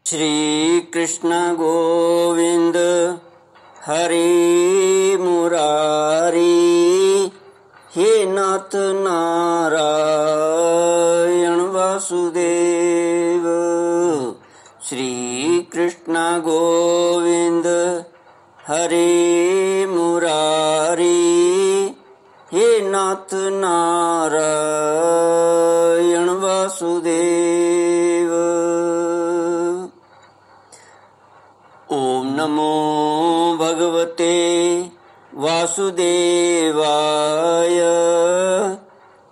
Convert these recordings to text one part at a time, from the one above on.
श्री कृष्ण गोविंद हरि मुरारी, हे नाथ नारायण वासुदेव। श्री कृष्ण गोविंद हरि मुरारी, हे नाथ नारायण वासुदेव। ओम नमो भगवते वासुदेवाय।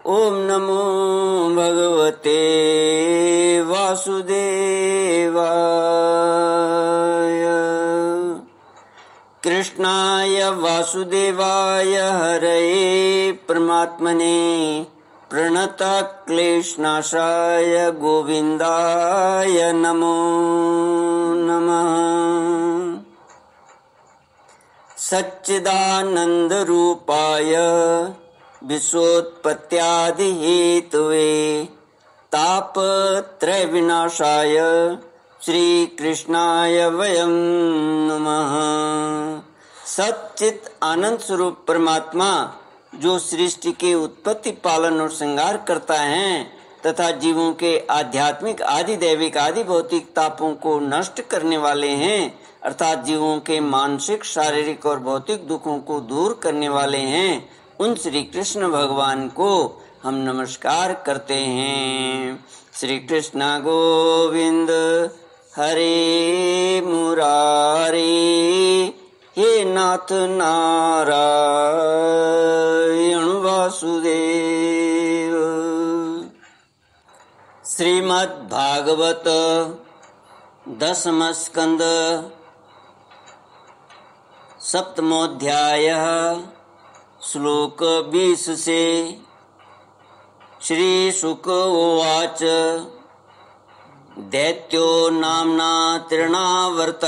ओम नमो भगवते वासुदेवाय। कृष्णाय वासुदेवाय हरये परमात्मने प्रणतक्लेशनाशाय गोविन्दाय नमो नमः। सच्चिदानन्दरूपाय विश्वोत्पत्त्यादिहेतवे तापत्रयविनाशाय श्रीकृष्णाय वयं नमः। सच्चित आनंद स्वरूप परमात्मा जो सृष्टि के उत्पत्ति, पालन और श्रृंगार करता है तथा जीवों के आध्यात्मिक, आदि दैविक, आदि भौतिक तापों को नष्ट करने वाले हैं, अर्थात जीवों के मानसिक, शारीरिक और भौतिक दुखों को दूर करने वाले हैं, उन श्री कृष्ण भगवान को हम नमस्कार करते हैं। श्री कृष्ण गोविंद हरे मुरारी, हे नाथ नारायण वासुदेव। श्रीमद् भागवत दशम स्कंद सप्तमोऽध्याय श्लोक 20 से। श्री शुक उवाच दैत्यो नाम्ना तृणावर्त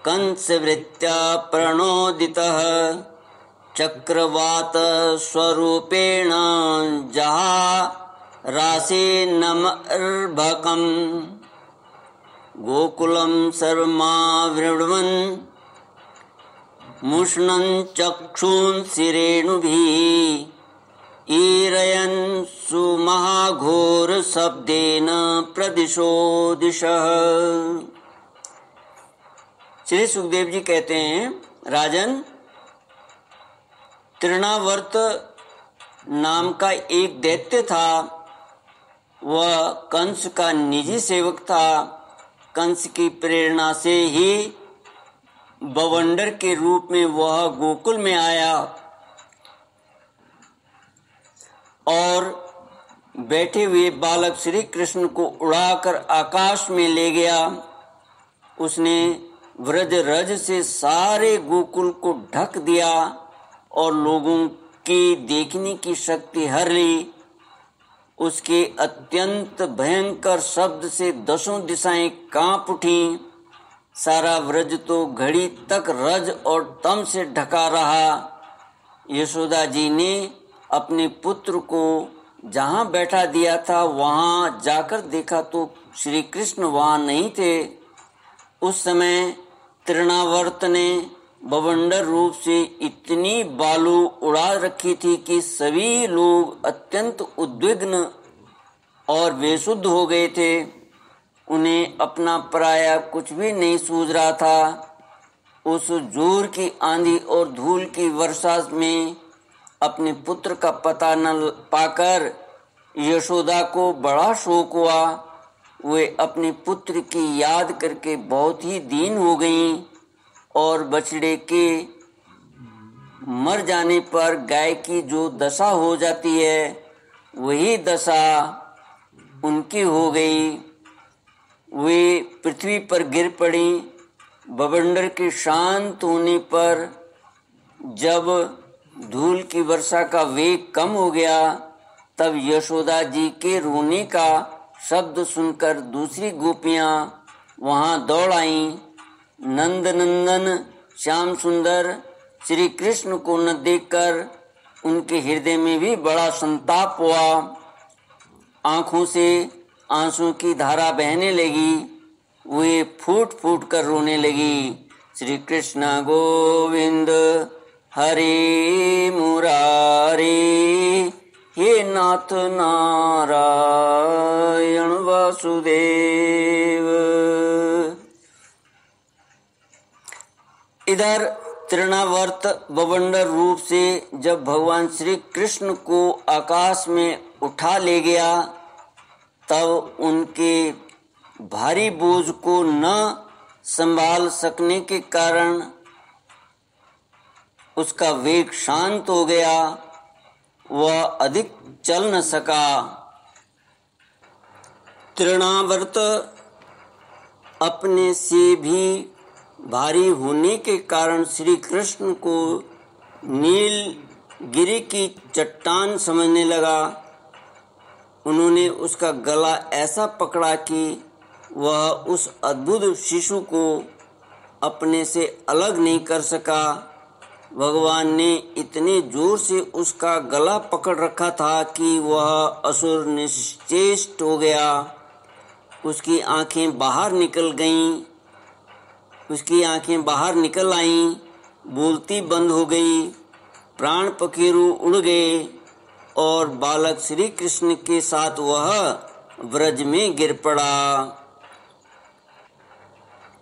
कंसवृत्त्या प्रणोदितः चक्रवात स्वरूपेण जहारासेनमर्भकम् गोकुलं सर्वमावृण्वन् मुष्णन् चक्षुंसिरेणुभिः ईरयन् सुमहाघोरशब्देन प्रदिशो दिशः। श्री सुखदेव जी कहते हैं, राजन, तृणावर्त नाम का एक दैत्य था। वह कंस का निजी सेवक था। कंस की प्रेरणा से ही बवंडर के रूप में वह गोकुल में आया और बैठे हुए बालक श्री कृष्ण को उड़ाकर आकाश में ले गया। उसने व्रज रज से सारे गोकुल को ढक दिया और लोगों की देखने की शक्ति हर ली। उसके अत्यंत भयंकर शब्द से दसों दिशाएं कांप उठीं। सारा व्रज तो घड़ी तक रज और तम से ढका रहा। यशोदा जी ने अपने पुत्र को जहां बैठा दिया था वहां जाकर देखा तो श्री कृष्ण वहां नहीं थे। उस समय तृणावर्त ने बवंडर रूप से इतनी बालू उड़ा रखी थी कि सभी लोग अत्यंत उद्विग्न और बेसुध हो गए थे। उन्हें अपना पराया कुछ भी नहीं सूझ रहा था। उस जोर की आंधी और धूल की वर्षा में अपने पुत्र का पता न पाकर यशोदा को बड़ा शोक हुआ। वे अपने पुत्र की याद करके बहुत ही दीन हो गईं और बछड़े के मर जाने पर गाय की जो दशा हो जाती है वही दशा उनकी हो गई। वे पृथ्वी पर गिर पड़ी। बवंडर के शांत होने पर जब धूल की वर्षा का वेग कम हो गया तब यशोदा जी के रोने का शब्द सुनकर दूसरी गोपियां वहां दौड़ आईं। नंद नंदन श्याम सुंदर श्री कृष्ण को न देखकर उनके हृदय में भी बड़ा संताप हुआ। आंखों से आंसू की धारा बहने लगी। वे फूट फूट कर रोने लगी। श्री कृष्ण गोविंद हरे मुरारी, हे नाथ नारायण वासुदेव। इधर तृणावर्त बवंडर रूप से जब भगवान श्री कृष्ण को आकाश में उठा ले गया, तब उनके भारी बोझ को न संभाल सकने के कारण उसका वेग शांत हो गया, वह अधिक चल न सका। तृणावर्त अपने से भी भारी होने के कारण श्री कृष्ण को नीलगिरी की चट्टान समझने लगा। उन्होंने उसका गला ऐसा पकड़ा कि वह उस अद्भुत शिशु को अपने से अलग नहीं कर सका। भगवान ने इतने जोर से उसका गला पकड़ रखा था कि वह असुर निश्चेष्ट हो गया। उसकी आंखें बाहर निकल आईं, बोलती बंद हो गई, प्राण पखेरु उड़ गए और बालक श्री कृष्ण के साथ वह ब्रज में गिर पड़ा।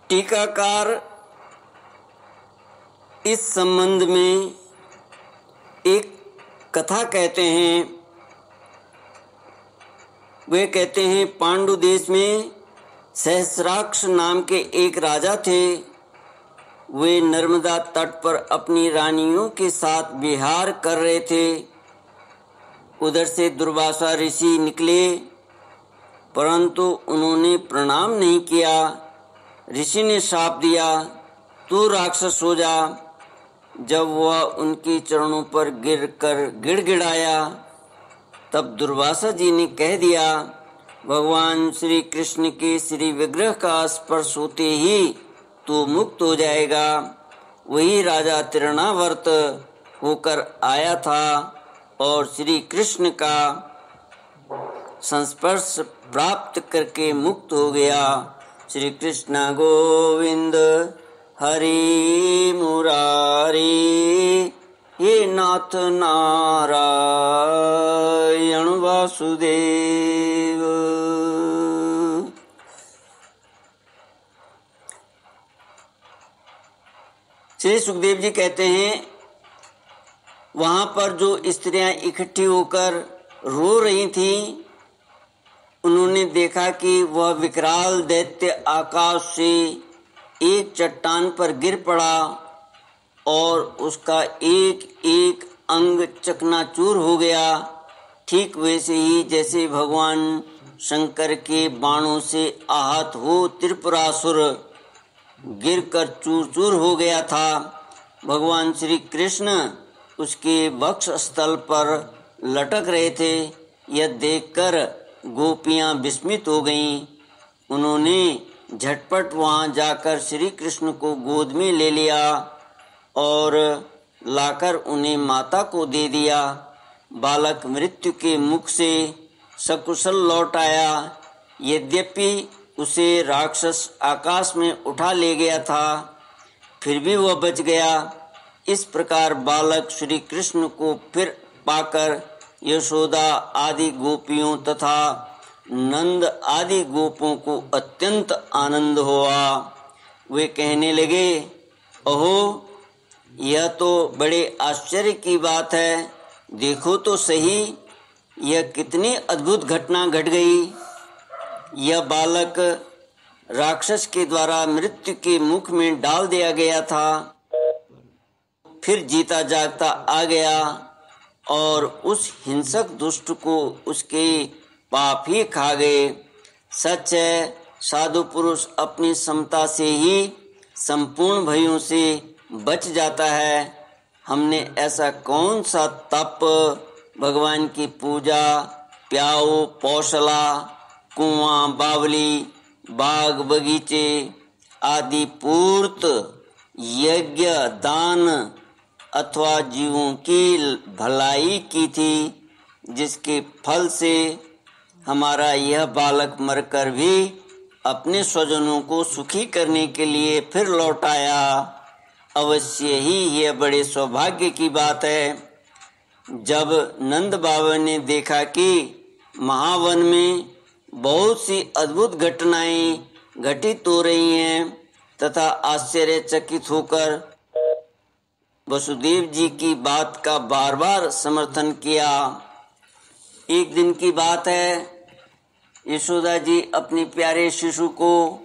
टीकाकार इस संबंध में एक कथा कहते हैं। वे कहते हैं, पांडु देश में सहस्राक्ष नाम के एक राजा थे। वे नर्मदा तट पर अपनी रानियों के साथ विहार कर रहे थे। उधर से दुर्वासा ऋषि निकले, परंतु उन्होंने प्रणाम नहीं किया। ऋषि ने शाप दिया, तू राक्षस हो जा। जब वह उनके चरणों पर गिरकर गिड़गिड़ाया, तब दुर्वासा जी ने कह दिया, भगवान श्री कृष्ण के श्री विग्रह का स्पर्श होते ही तू मुक्त हो जाएगा। वही राजा तृणावर्त होकर आया था और श्री कृष्ण का संस्पर्श प्राप्त करके मुक्त हो गया। श्री कृष्ण गोविंद हरि मुरारी, हे नाथ नारायण वासुदेव। श्री सुखदेव जी कहते हैं, वहां पर जो स्त्रियां इकट्ठी होकर रो रही थीं, उन्होंने देखा कि वह विकराल दैत्य आकाश से एक चट्टान पर गिर पड़ा और उसका एक एक अंग चकनाचूर हो गया। ठीक वैसे ही जैसे भगवान शंकर के बाणों से आहत हो त्रिपुरासुर गिरकर चूर चूर हो गया था। भगवान श्री कृष्ण उसके वक्ष स्थल पर लटक रहे थे। यह देखकर गोपियां विस्मित हो गईं। उन्होंने झटपट वहां जाकर श्री कृष्ण को गोद में ले लिया और लाकर उन्हें माता को दे दिया। बालक मृत्यु के मुख से सकुशल लौट आया। यद्यपि उसे राक्षस आकाश में उठा ले गया था, फिर भी वह बच गया। इस प्रकार बालक श्री कृष्ण को फिर पाकर यशोदा आदि गोपियों तथा नंद आदि गोपों को अत्यंत आनंद हुआ। वे कहने लगे, अहो, यह तो बड़े आश्चर्य की बात है। देखो तो सही, यह कितनी अद्भुत घटना घट गई। यह बालक राक्षस के द्वारा मृत्यु के मुख में डाल दिया गया था, फिर जीता जागता आ गया और उस हिंसक दुष्ट को उसके पाप ही खा गए। सच है, साधु पुरुष अपनी समता से ही संपूर्ण भयों से बच जाता है। हमने ऐसा कौन सा तप, भगवान की पूजा, प्याऊ पौशला, कुआं बावली, बाग बगीचे आदि पूर्त यज्ञ दान अथवा जीवों की भलाई की थी, जिसके फल से हमारा यह बालक मरकर भी अपने स्वजनों को सुखी करने के लिए फिर लौट आया। अवश्य ही यह बड़े सौभाग्य की बात है। जब नंद बाबा ने देखा कि महावन में बहुत सी अद्भुत घटनाएं घटित हो रही हैं तथा आश्चर्यचकित होकर वसुदेव जी की बात का बार बार समर्थन किया। एक दिन की बात है, यशोदा जी अपने प्यारे शिशु को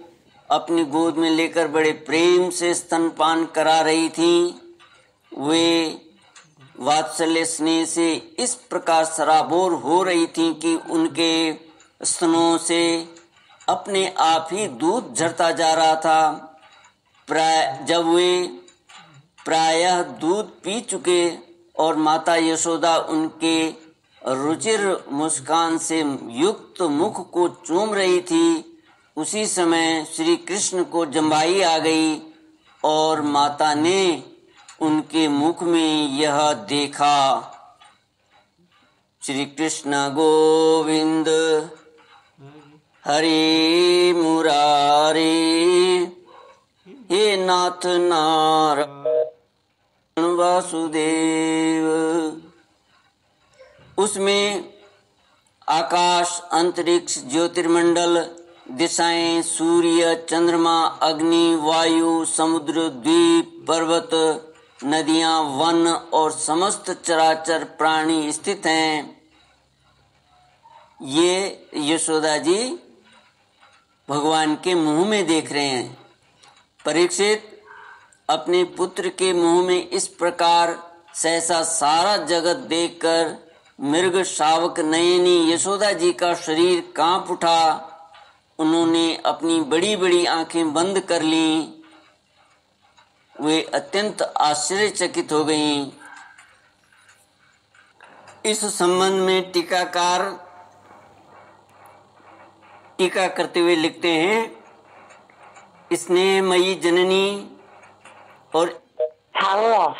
अपनी गोद में लेकर बड़े प्रेम से स्तनपान करा रही थीं। वे वात्सल्य स्नेह से इस प्रकार सराबोर हो रही थीं कि उनके स्तनों से अपने आप ही दूध झरता जा रहा था। जब वे प्रायः दूध पी चुके और माता यशोदा उनके रुचिर मुस्कान से युक्त मुख को चूम रही थी, उसी समय श्री कृष्ण को जम्बाई आ गई और माता ने उनके मुख में यह देखा। श्री कृष्ण गोविंद हरे मुरारे, हे नाथ नारायण वासुदेव। उसमें आकाश, अंतरिक्ष, ज्योतिर्मंडल, दिशाएं, सूर्य, चंद्रमा, अग्नि, वायु, समुद्र, द्वीप, पर्वत, नदियां, वन और समस्त चराचर प्राणी स्थित हैं। ये यशोदा जी भगवान के मुंह में देख रहे हैं। परीक्षित अपने पुत्र के मुंह में इस प्रकार सहसा सारा जगत देखकर मृग शावक नयनी यशोदा जी का शरीर कांप उठा। उन्होंने अपनी बड़ी बड़ी आंखें बंद कर लीं। वे अत्यंत आश्चर्यचकित हो गईं। इस संबंध में टीकाकार टीका करते हुए लिखते हैं, स्नेहमयी जननी और Power off.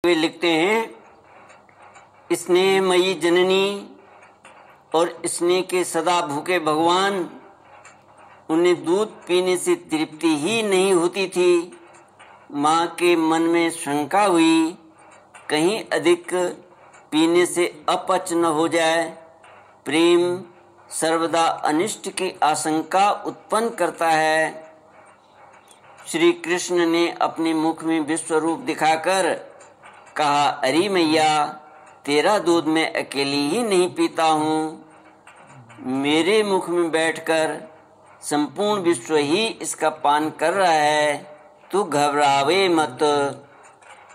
वे लिखते हैं, स्नेहमयी जननी और स्नेह के सदा भूखे भगवान, उन्हें दूध पीने से तृप्ति ही नहीं होती थी। माँ के मन में शंका हुई, कहीं अधिक पीने से अपच न हो जाए। प्रेम सर्वदा अनिष्ट की आशंका उत्पन्न करता है। श्री कृष्ण ने अपने मुख में विश्वरूप दिखाकर कहा, अरे मैया, तेरा दूध मैं अकेली ही नहीं पीता हूँ, मेरे मुख में बैठकर संपूर्ण विश्व ही इसका पान कर रहा है, तू घबरावे मत।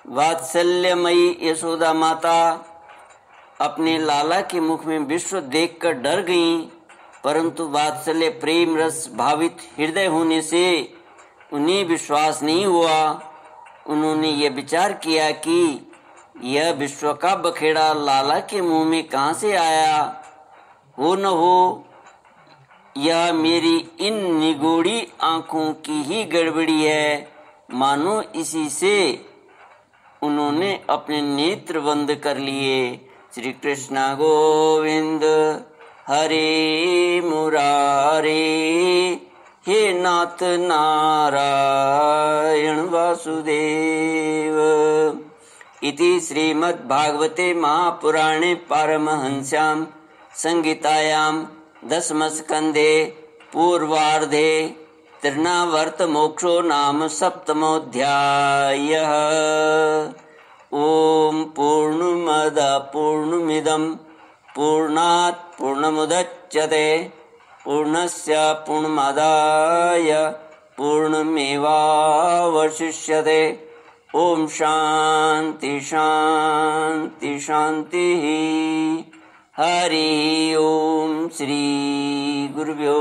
वात्सल्यमयी यशोदा माता अपने लाला के मुख में विश्व देखकर डर गईं, परंतु वात्सल्य प्रेम रस भावित हृदय होने से उन्हें विश्वास नहीं हुआ। उन्होंने ये विचार किया कि यह विश्व का बखेड़ा लाला के मुंह में कहाँ से आया, हो न हो यह मेरी इन निगोड़ी आंखों की ही गड़बड़ी है। मानो इसी से उन्होंने अपने नेत्र बंद कर लिए। श्री कृष्ण गोविंद हरे मुरारे, हे नाथ नारायण वासुदेव। इति श्रीमद्भागवते महापुराणे पारमहंस्यां संहितायां दशमस्कन्धे पूर्वार्धे तृणावर्त मोक्षो नाम सप्तमोऽध्यायः। ओम पूर्णमद पूर्णमिदं पूर्णात् पूर्णमुदच्यते पूर्णस्य पूर्णमादाय पूर्णमेवावशिष्यते। ओम शांति शांति शांति। हरि ओम। श्री गुरुभ्यो